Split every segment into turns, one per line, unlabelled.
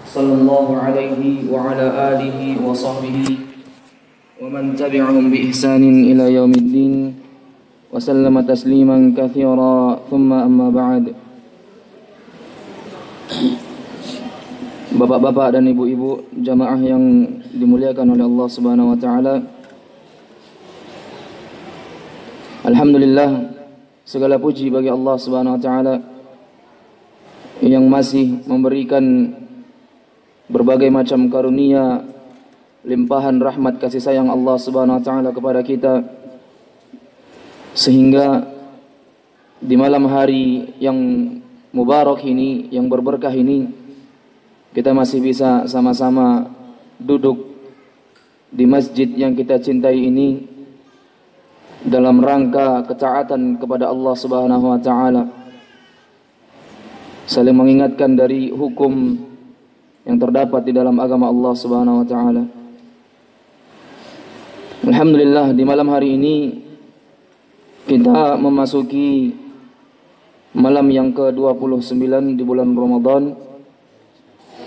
Sallallahu alaihi wa ala alihi wa sahbihi wa man tabi'ahum bi ihsanin ila yaumiddin wa sallama tasliman katsira thumma amma ba'd. Bapak-bapak dan ibu-ibu jamaah yang dimuliakan oleh Allah Subhanahu wa taala. Alhamdulillah, segala puji bagi Allah Subhanahu wa taala yang masih memberikan berbagai macam karunia, limpahan rahmat kasih sayang Allah Subhanahu wa taala kepada kita, sehingga di malam hari yang mubarak ini, yang berberkah ini, kita masih bisa sama-sama duduk di masjid yang kita cintai ini dalam rangka ketaatan kepada Allah Subhanahu wa taala, saling mengingatkan dari hukum yang terdapat di dalam agama Allah Subhanahu wa taala. Alhamdulillah, di malam hari ini kita memasuki malam yang ke-29 di bulan Ramadan,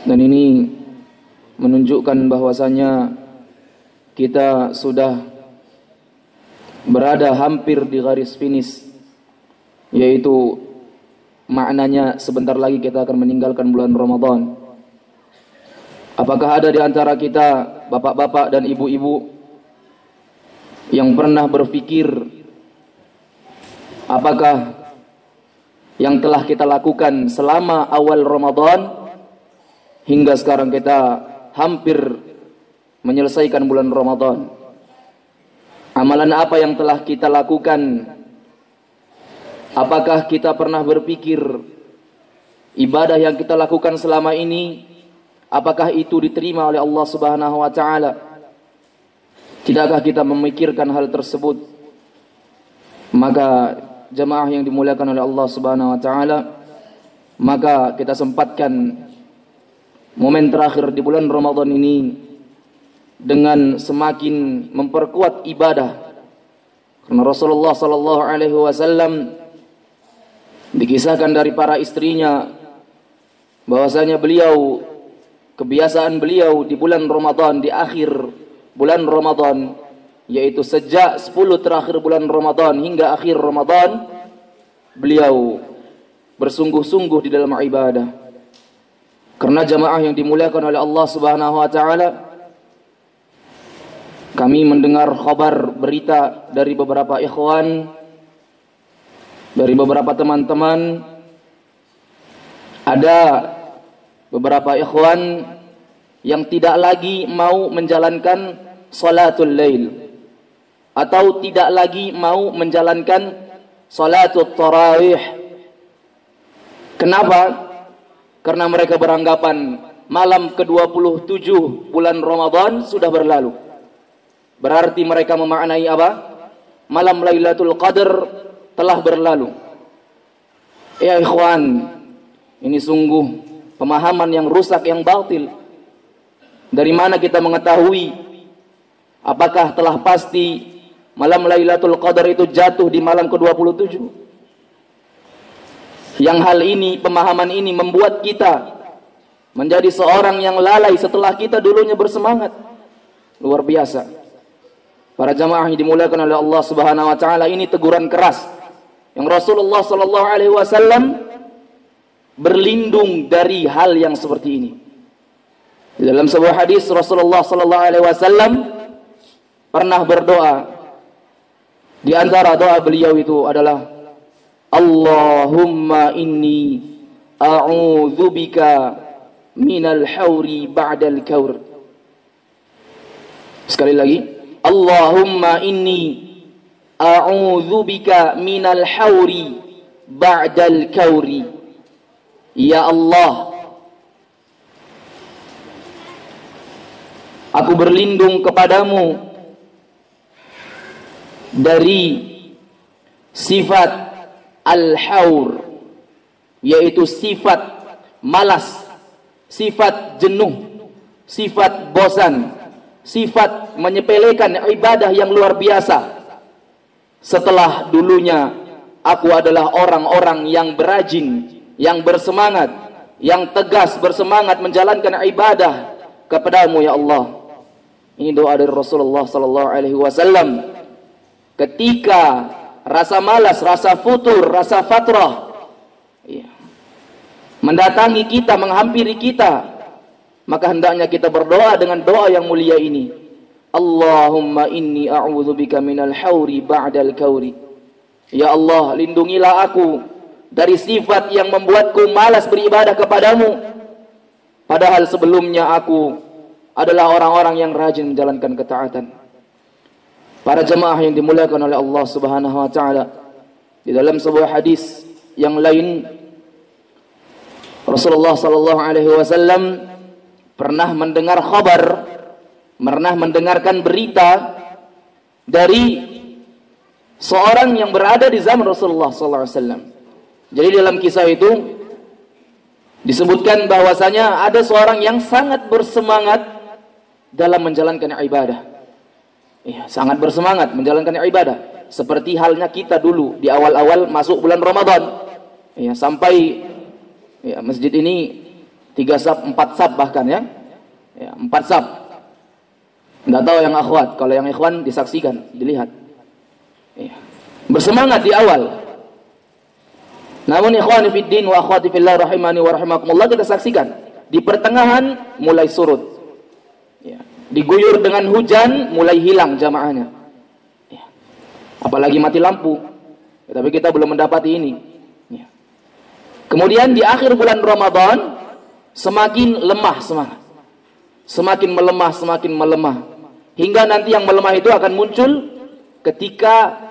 dan ini menunjukkan bahwasanya kita sudah berada hampir di garis finish, yaitu maknanya sebentar lagi kita akan meninggalkan bulan Ramadan. Apakah ada di antara kita, bapak-bapak dan ibu-ibu, yang pernah berpikir apakah yang telah kita lakukan selama awal Ramadan hingga sekarang kita hampir menyelesaikan bulan Ramadan? Amalan apa yang telah kita lakukan? Apakah kita pernah berpikir ibadah yang kita lakukan selama ini, apakah itu diterima oleh Allah Subhanahu wa taala? Tidakkah kita memikirkan hal tersebut? Maka jemaah yang dimuliakan oleh Allah Subhanahu wa taala, maka kita sempatkan momen terakhir di bulan Ramadan ini dengan semakin memperkuat ibadah. Karena Rasulullah sallallahu alaihi wasallam dikisahkan dari para istrinya bahwasanya beliau, kebiasaan beliau di bulan Ramadan, di akhir bulan Ramadan, yaitu sejak 10 terakhir bulan Ramadan hingga akhir Ramadan, beliau bersungguh-sungguh di dalam ibadah. Karena jamaah yang dimuliakan oleh Allah Subhanahu wa taala, kami mendengar kabar berita dari beberapa ikhwan, dari beberapa teman-teman, ada beberapa ikhwan yang tidak lagi mau menjalankan salatul lail, atau tidak lagi mau menjalankan salatul tarawih. Kenapa? Karena mereka beranggapan malam ke-27 bulan Ramadan sudah berlalu. Berarti mereka memaknai apa? Malam Lailatul Qadar telah berlalu. Ya ikhwan, ini sungguh pemahaman yang rusak, yang batil. Dari mana kita mengetahui apakah telah pasti malam Lailatul Qadar itu jatuh di malam ke-27? Yang hal ini, pemahaman ini membuat kita menjadi seorang yang lalai setelah kita dulunya bersemangat. Luar biasa. Para jamaah yang dimuliakan oleh Allah Subhanahu wa taala, ini teguran keras yang Rasulullah sallallahu alaihi wasallam berlindung dari hal yang seperti ini. Di dalam sebuah hadis Rasulullah sallallahu alaihi wasallam pernah berdoa. Di antara doa beliau itu adalah Allahumma inni a'udzubika minal hauri ba'dal kaur. Sekali lagi, Allahumma inni a'udzubika minal hauri ba'dal kauri. Ya Allah, aku berlindung kepadamu dari sifat al-haur, yaitu sifat malas, sifat jenuh, sifat bosan, sifat menyepelekan ibadah yang luar biasa. Setelah dulunya aku adalah orang-orang yang berajin, yang bersemangat, yang tegas bersemangat menjalankan ibadah kepadamu ya Allah. Ini doa dari Rasulullah sallallahu alaihi wasallam ketika rasa malas, rasa futur, rasa fatrah mendatangi kita, menghampiri kita, maka hendaknya kita berdoa dengan doa yang mulia ini. Allahumma inni a'udzubika minal hauri ba'dal kauri. Ya Allah, lindungilah aku dari sifat yang membuatku malas beribadah kepadamu, padahal sebelumnya aku adalah orang-orang yang rajin menjalankan ketaatan. Para jemaah yang dimuliakan oleh Allah Subhanahu wa taala, di dalam sebuah hadis yang lain Rasulullah sallallahu alaihi wasallam pernah mendengar kabar, pernah mendengarkan berita dari seorang yang berada di zaman Rasulullah sallallahu alaihi wasallam. Jadi dalam kisah itu disebutkan bahwasanya ada seorang yang sangat bersemangat dalam menjalankan ibadah. Ya, sangat bersemangat menjalankan ibadah. Seperti halnya kita dulu di awal-awal masuk bulan Ramadan. Ya, sampai masjid ini 3 sab, 4 sab bahkan ya. 4 sab. Enggak tahu yang akhwat, kalau yang ikhwan disaksikan, dilihat. Ya. Bersemangat di awal. Namun ikhwani fid din wa akhwati fillah rahimani wa rahimakumullah, kita saksikan di pertengahan mulai surut. Ya. Diguyur dengan hujan, mulai hilang jamaahnya. Ya. Apalagi mati lampu. Ya, tapi kita belum mendapati ini. Ya. Kemudian di akhir bulan Ramadan semakin lemah semangat. Semakin melemah. Hingga nanti yang melemah itu akan muncul ketika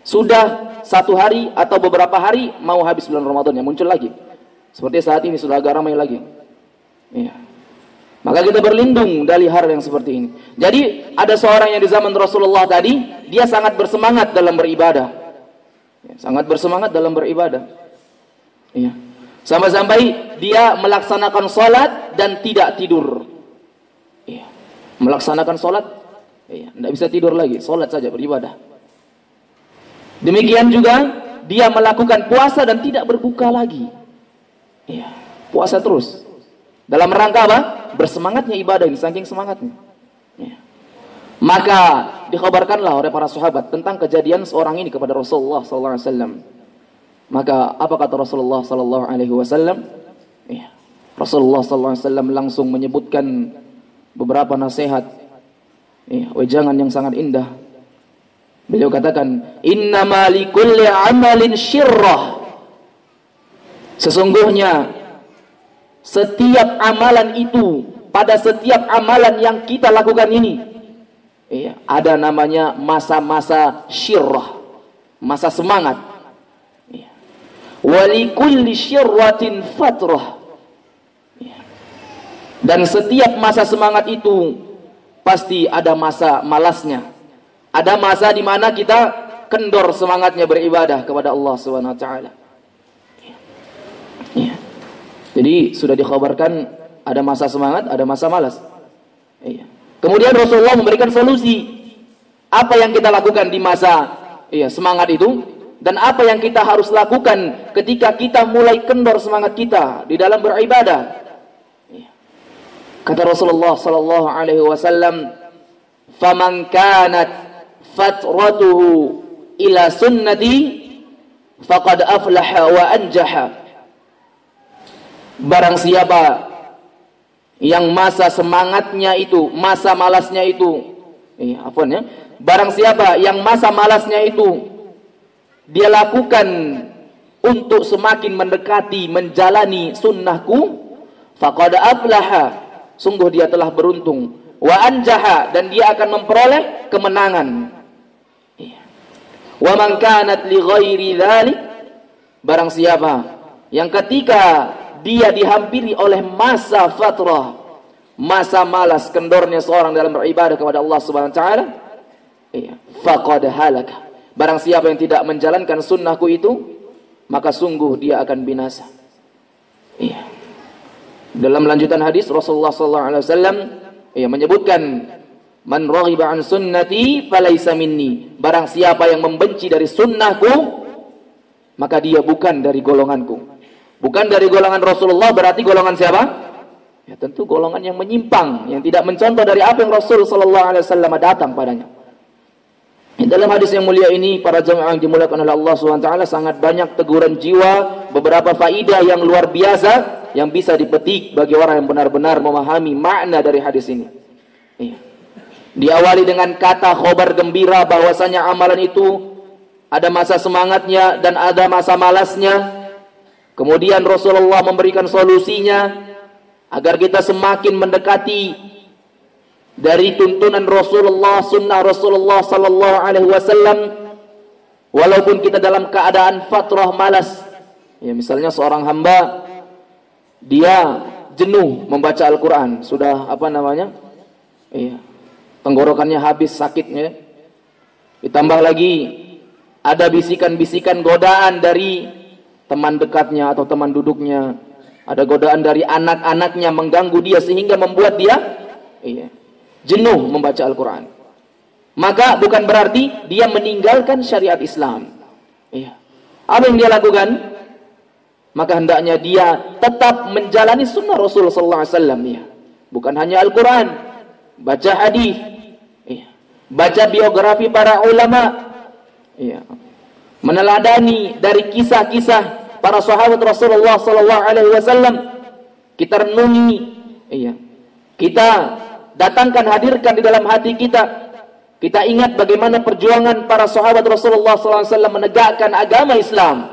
sudah 1 hari atau beberapa hari mau habis bulan Ramadan, ya muncul lagi. Seperti saat ini sudah agak ramai lagi. Ya. Maka kita berlindung dari hal yang seperti ini. Jadi ada seorang yang di zaman Rasulullah tadi, dia sangat bersemangat dalam beribadah. Ya, sangat bersemangat dalam beribadah. Ya. Sampai-sampai dia melaksanakan sholat dan tidak tidur. Ya. Melaksanakan sholat, tidak bisa tidur lagi, sholat saja beribadah. Demikian juga dia melakukan puasa dan tidak berbuka lagi. Ya. Puasa terus. Dalam rangka apa? Bersemangatnya ibadah ini, saking semangatnya. Ya. Maka dikhabarkanlah oleh para sahabat tentang kejadian seorang ini kepada Rasulullah SAW. Maka apa kata Rasulullah SAW? Ya. Rasulullah SAW langsung menyebutkan beberapa nasihat, wejangan yang sangat indah. Beliau katakan, innama likulli amalin syirrah. Sesungguhnya setiap amalan itu, pada setiap amalan yang kita lakukan ini, ada namanya masa-masa syirrah, masa semangat. Walikulli syirratin fatrah. Dan setiap masa semangat itu pasti ada masa malasnya. Ada masa di mana kita kendor semangatnya beribadah kepada Allah Subhanahu wa taala. Ya. Jadi sudah dikhabarkan ada masa semangat, ada masa malas. Ya. Kemudian Rasulullah memberikan solusi. Apa yang kita lakukan di masa semangat itu dan apa yang kita harus lakukan ketika kita mulai kendor semangat kita di dalam beribadah. Ya. Kata Rasulullah sallallahu alaihi wasallam, "Faman kanat fatratuhu ila sunnati faqad aflaha wa anjaha." Barang siapa yang masa semangatnya itu, masa malasnya itu, barang siapa yang masa malasnya itu dia lakukan untuk semakin mendekati, menjalani sunnahku, faqad aflaha, sungguh dia telah beruntung, wa anjaha, dan dia akan memperoleh kemenangan. Wa man kanat li ghairi dzalik, barang siapa yang ketika dia dihampiri oleh masa fatrah, masa malas, kendornya seorang dalam beribadah kepada Allah Subhanahu wa taala, faqad halaka, barang siapa yang tidak menjalankan sunnahku itu, maka sungguh dia akan binasa. Dalam lanjutan hadis Rasulullah sallallahu alaihi wasallam menyebutkan, man raghiba an sunnati falaysa minni, barang siapa yang membenci dari sunnahku, maka dia bukan dari golonganku. Bukan dari golongan Rasulullah berarti golongan siapa? Ya tentu golongan yang menyimpang, yang tidak mencontoh dari apa yang Rasul sallallahu alaihi wasallam datang padanya. Dalam hadis yang mulia ini, para jemaah yang dimuliakan oleh Allah SWT, sangat banyak teguran jiwa, beberapa faidah yang luar biasa yang bisa dipetik bagi orang yang benar-benar memahami makna dari hadis ini. Iya. Diawali dengan kata khobar gembira bahwasanya amalan itu ada masa semangatnya dan ada masa malasnya. Kemudian Rasulullah memberikan solusinya agar kita semakin mendekati dari tuntunan Rasulullah, sunnah Rasulullah sallallahu alaihi wasallam, walaupun kita dalam keadaan fatrah malas. Ya, misalnya seorang hamba dia jenuh membaca Al-Qur'an, sudah iya, tenggorokannya habis sakitnya. Ditambah lagi ada bisikan-bisikan godaan dari teman dekatnya atau teman duduknya, ada godaan dari anak-anaknya mengganggu dia sehingga membuat dia jenuh membaca Al-Quran. Maka bukan berarti dia meninggalkan syariat Islam. Apa yang dia lakukan? Maka hendaknya dia tetap menjalani sunnah Rasul sallallahu alaihi wasallam. Bukan hanya Al-Quran, baca hadis, baca biografi para ulama, meneladani dari kisah-kisah para sahabat Rasulullah sallallahu alaihi wasallam. Kita renungi, kita datangkan, hadirkan di dalam hati kita. Kita ingat bagaimana perjuangan para sahabat Rasulullah SAW menegakkan agama Islam,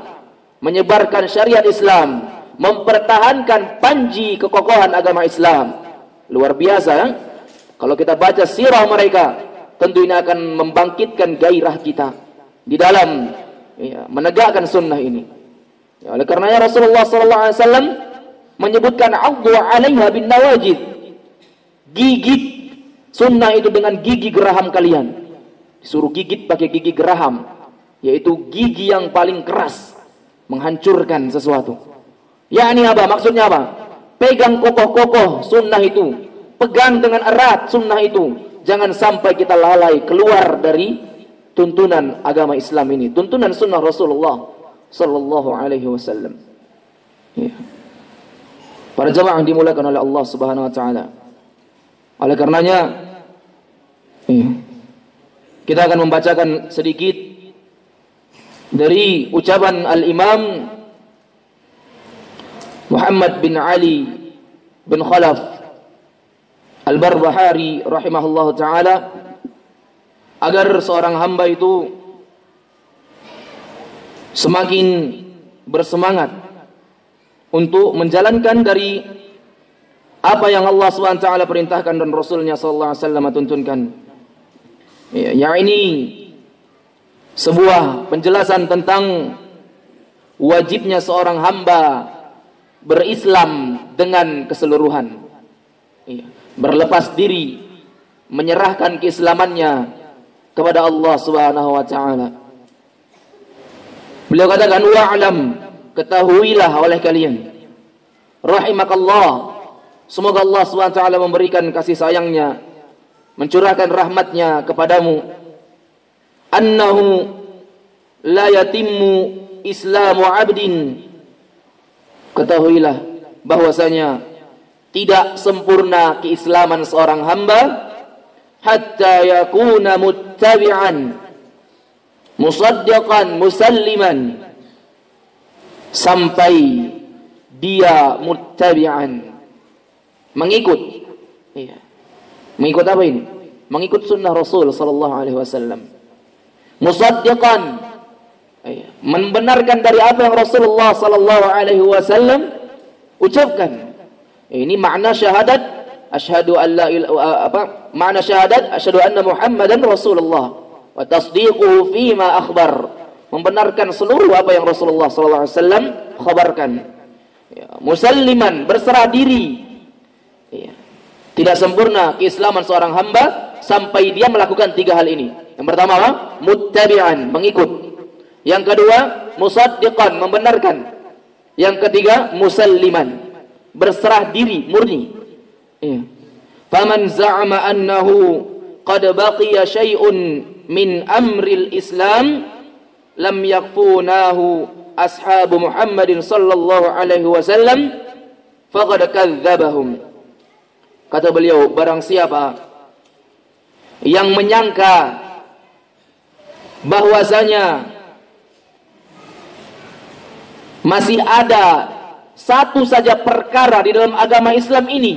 menyebarkan syariat Islam, mempertahankan panji kekokohan agama Islam. Luar biasa. Kalau kita baca sirah mereka, tentu ini akan membangkitkan gairah kita di dalam menegakkan sunnah ini. Oleh karenanya Rasulullah SAW menyebutkan "Addu 'alaiha bin nawajid", gigit sunnah itu dengan gigi geraham kalian. Disuruh gigit pakai gigi geraham, yaitu gigi yang paling keras, menghancurkan sesuatu. Yakni apa? Maksudnya apa? Pegang kokoh-kokoh sunnah itu, pegang dengan erat sunnah itu. Jangan sampai kita lalai keluar dari tuntunan agama Islam ini, tuntunan sunnah Rasulullah sallallahu alaihi wasallam. Para jemaah yang dimuliakan oleh Allah Subhanahu wa taala. Oleh karenanya kita akan membacakan sedikit dari ucapan Al-Imam Muhammad bin Ali bin Khalaf Al-Barbahari rahimahullah ta'ala, agar seorang hamba itu semakin bersemangat untuk menjalankan dari apa yang Allah SWT perintahkan dan Rasulnya SAW tuntunkan. Ini sebuah penjelasan tentang wajibnya seorang hamba berislam dengan keseluruhan, berlepas diri, menyerahkan keislamannya kepada Allah Subhanahu wa taala. Beliau katakan, wa'lam, ketahuilah oleh kalian, rahimakallah, semoga Allah SWT memberikan kasih sayangnya, mencurahkan rahmatnya kepadamu, annahu la yatimmu islamu abdin, ketahuilah bahwasanya tidak sempurna keislaman seorang hamba hatta yakuna muttabi'an musaddiqan musalliman, sampai dia muttabi'an, mengikut. Mengikut apa ini? Mengikut sunnah Rasul sallallahu alaihi wasallam. Musaddiqan, membenarkan dari apa yang Rasulullah sallallahu alaihi wasallam ucapkan. Ini makna syahadat asyhadu an la ilaha, makna syahadat asyhadu anna Muhammadan Rasulullah wa tasdiquhu fima akhbar, membenarkan seluruh apa yang Rasulullah sallallahu alaihi wasallam khabarkan. Musalliman, berserah diri. Tidak sempurna keislaman seorang hamba sampai dia melakukan tiga hal ini. Yang pertama apa? Muttabi'an, mengikut. Yang kedua, musaddiqan, membenarkan. Yang ketiga, musalliman, berserah diri, murni. Faman za'ama annahu qad baqiya syai'un min amril Islam lam yakfunahu ashabu Muhammadin sallallahu alaihi wasallam faqad kadzdzabahum. Kata beliau, barang siapa yang menyangka bahwasanya masih ada satu saja perkara di dalam agama Islam ini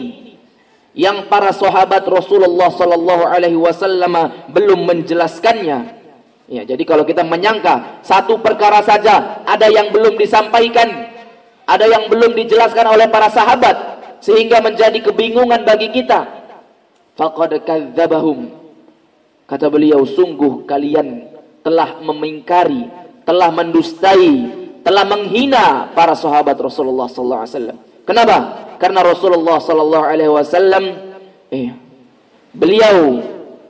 yang para sahabat Rasulullah sallallahu alaihi wasallam belum menjelaskannya. Ya, jadi kalau kita menyangka satu perkara saja ada yang belum disampaikan, ada yang belum dijelaskan oleh para sahabat sehingga menjadi kebingungan bagi kita, faqad kadzdzabahum. Kata beliau, sungguh kalian telah memingkari, telah mendustai, telah menghina para sahabat Rasulullah sallallahu alaihi wasallam. Kenapa? Karena Rasulullah sallallahu alaihi wasallam beliau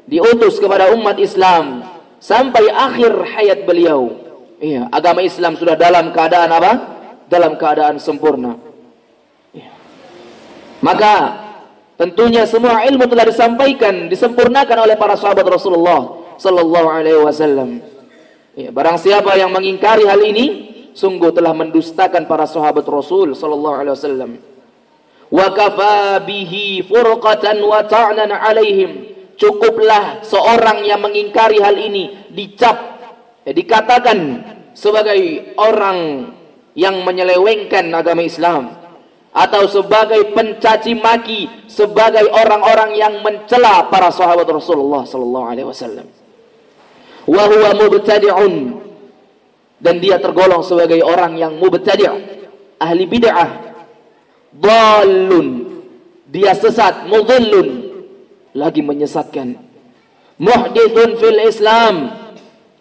diutus kepada umat Islam sampai akhir hayat beliau. Agama Islam sudah dalam keadaan apa? Dalam keadaan sempurna. Maka tentunya semua ilmu telah disampaikan, disempurnakan oleh para sahabat Rasulullah sallallahu alaihi wasallam. Barang siapa yang mengingkari hal ini, sungguh telah mendustakan para sahabat Rasul sallallahu alaihi wasallam. Wa kafa bihi furqatan wa ta'nan alaihim. Cukuplah seorang yang mengingkari hal ini dicap, dikatakan sebagai orang yang menyelewengkan agama Islam, atau sebagai pencaci maki, sebagai orang-orang yang mencela para sahabat Rasulullah sallallahu alaihi wasallam. Wa huwa mubtadi'un, dan dia tergolong sebagai orang yang mubtadi', ahli bid'ah, dhalun, dia sesat, mudhillun, lagi menyesatkan, muhdithun fil Islam,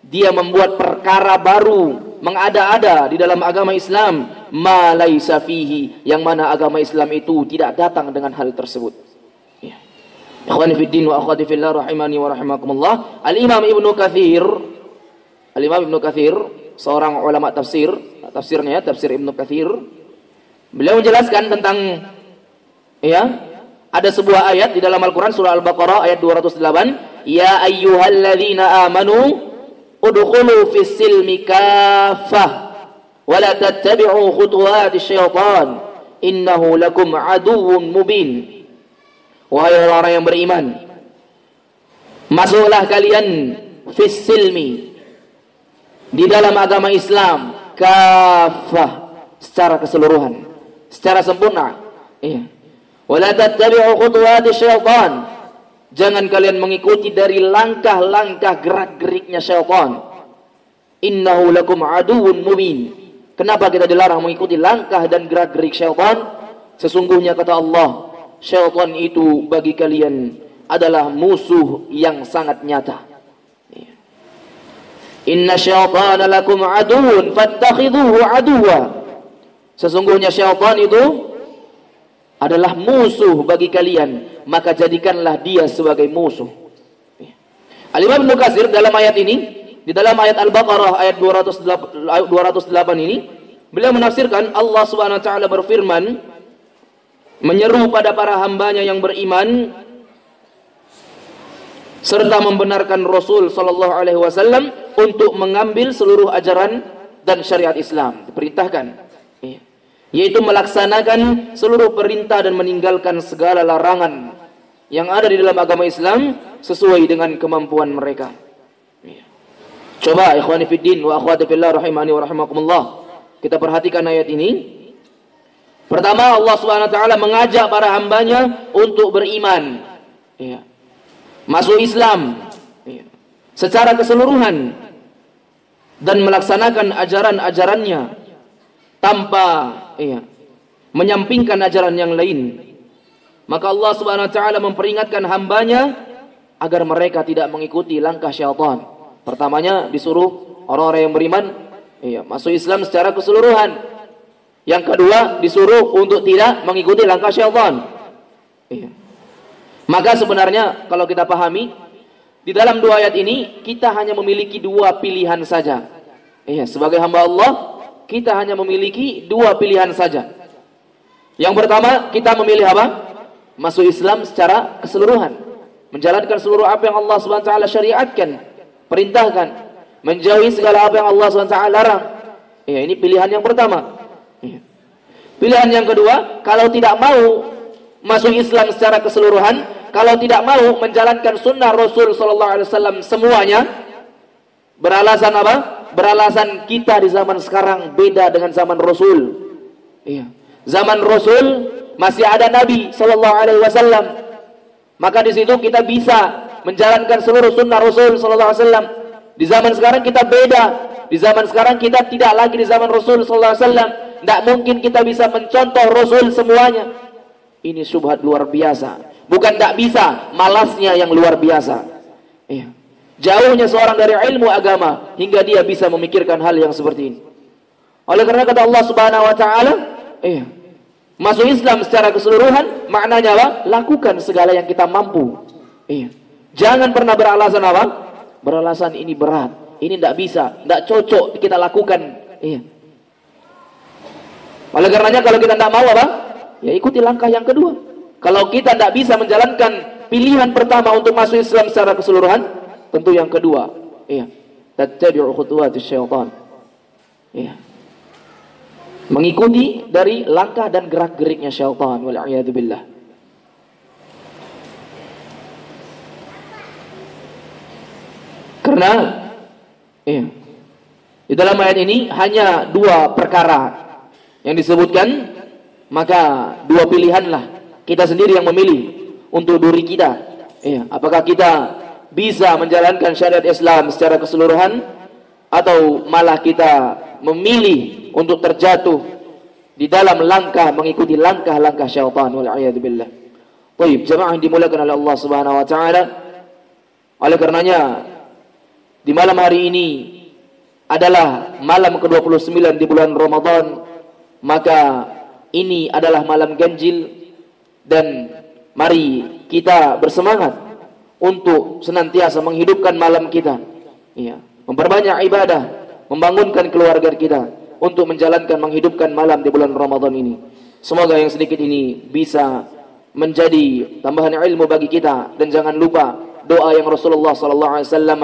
dia membuat perkara baru, mengada-ada di dalam agama Islam, ma laisa fihi, yang mana agama Islam itu tidak datang dengan hal tersebut. Ikhwani fid din wa akhwati fillah rahimani wa rahimakumullah. Al-Imam Ibnu Katsir, seorang ulama tafsir, tafsir Ibnu Katsir, beliau menjelaskan tentang ada sebuah ayat di dalam Al-Quran, surah Al-Baqarah ayat 208, ya ayyuhalladzina amanu udkhulu fis silmi kaffah wa la tattabi'u khutuwatis syaitan innahu lakum aduwwun mubin. Wahai orang yang beriman, masuklah kalian fis silmi, di dalam agama Islam, kafah, secara keseluruhan, secara sempurna. Wala tattabi'u khutuwatis syaitan, jangan kalian mengikuti dari langkah-langkah gerak-geriknya syaitan. Innahu lakum aduwwun mubin. Kenapa kita dilarang mengikuti langkah dan gerak-gerik syaitan? Sesungguhnya kata Allah, syaitan itu bagi kalian adalah musuh yang sangat nyata. Inna syaitana lakum aduwwun fattakhidhuhu aduwwa. Sesungguhnya syaitan itu adalah musuh bagi kalian, maka jadikanlah dia sebagai musuh. Al-Imam Ibnu Katsir dalam ayat ini, di dalam ayat Al-Baqarah ayat 208 ini, beliau menafsirkan Allah Subhanahu wa taala berfirman, menyeru pada para hambanya yang beriman serta membenarkan Rasul sallallahu alaihi wasallam untuk mengambil seluruh ajaran dan syariat Islam. Diperintahkan, yaitu melaksanakan seluruh perintah dan meninggalkan segala larangan yang ada di dalam agama Islam sesuai dengan kemampuan mereka. Coba ikhwani fiddin wa akhwati fillah rahimani wa rahimakumullah, kita perhatikan ayat ini. Pertama, Allah Subhanahu wa taala mengajak para hambanya untuk beriman, masuk Islam secara keseluruhan dan melaksanakan ajaran-ajarannya tanpa menyampingkan ajaran yang lain. Maka Allah Subhanahu wa taala memperingatkan hambanya agar mereka tidak mengikuti langkah syaitan. Pertamanya disuruh orang-orang yang beriman masuk Islam secara keseluruhan. Yang kedua disuruh untuk tidak mengikuti langkah syaitan. Maka sebenarnya kalau kita pahami, di dalam dua ayat ini kita hanya memiliki dua pilihan saja. Sebagai hamba Allah, kita hanya memiliki dua pilihan saja. Yang pertama, kita memilih apa? Masuk Islam secara keseluruhan, menjalankan seluruh apa yang Allah SWT syariatkan, perintahkan, menjauhi segala apa yang Allah SWT larang. Ya, ini pilihan yang pertama. Ya. Pilihan yang kedua, kalau tidak mau masuk Islam secara keseluruhan, kalau tidak mau menjalankan sunnah Rasul sallallahu alaihi wasallam semuanya, beralasan apa? Beralasan kita di zaman sekarang beda dengan zaman Rasul. Iya. Zaman Rasul masih ada Nabi sallallahu alaihi wasallam. Maka di situ kita bisa menjalankan seluruh sunnah Rasul sallallahu alaihi wasallam. Di zaman sekarang kita beda. Di zaman sekarang kita tidak lagi di zaman Rasul sallallahu alaihi wasallam. Tidak mungkin kita bisa mencontoh Rasul semuanya. Ini syubhat luar biasa. Bukan tidak bisa, malasnya yang luar biasa. Iya. Jauhnya seorang dari ilmu agama hingga dia bisa memikirkan hal yang seperti ini. Oleh karena kata Allah Subhanahu wa taala, iya, masuk Islam secara keseluruhan maknanya apa? Lakukan segala yang kita mampu. Iya. Jangan pernah beralasan apa? Beralasan ini berat, ini tidak bisa, tidak cocok kita lakukan. Iya. Oleh karenanya kalau kita tidak mau apa? Ya ikuti langkah yang kedua. Kalau kita tidak bisa menjalankan pilihan pertama untuk masuk Islam secara keseluruhan, tentu yang kedua, iya, tattabi'u khutuwatis syaitan. Iya. Mengikuti dari langkah dan gerak-geriknya syaitan, wal a'yadu billah. Karena iya, di dalam ayat ini hanya dua perkara yang disebutkan, maka dua pilihanlah kita sendiri yang memilih untuk diri kita. Iya, apakah kita bisa menjalankan syariat Islam secara keseluruhan, atau malah kita memilih untuk terjatuh di dalam langkah mengikuti langkah-langkah syaitan, wal a'yadu billah. Baik, jemaah yang dimuliakan oleh Allah Subhanahu wa taala. Oleh karenanya di malam hari ini adalah malam ke-29 di bulan Ramadan, maka ini adalah malam ganjil, dan mari kita bersemangat untuk senantiasa menghidupkan malam kita. Iya, memperbanyak ibadah, membangunkan keluarga kita untuk menjalankan menghidupkan malam di bulan Ramadan ini. Semoga yang sedikit ini bisa menjadi tambahan ilmu bagi kita, dan jangan lupa doa yang Rasulullah sallallahu alaihi wasallam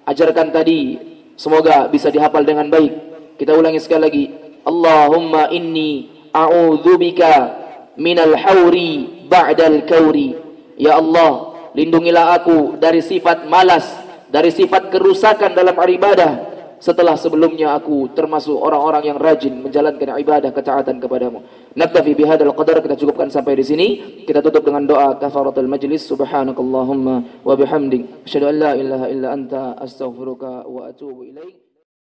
ajarkan tadi, semoga bisa dihafal dengan baik. Kita ulangi sekali lagi. Allahumma inni a'udzubika minal hauri ba'dal kauri. Ya Allah, lindungilah aku dari sifat malas, dari sifat kerusakan dalam ibadah, setelah sebelumnya aku termasuk orang-orang yang rajin menjalankan ibadah ketaatan kepadamu. Naktafi bihadzal qadar, kita cukupkan sampai di sini. Kita tutup dengan doa kafaratul majlis. Subhanakallahumma wa bihamdik, asyhadu an la ilaha illa anta, astaghfiruka wa atubu ilaik.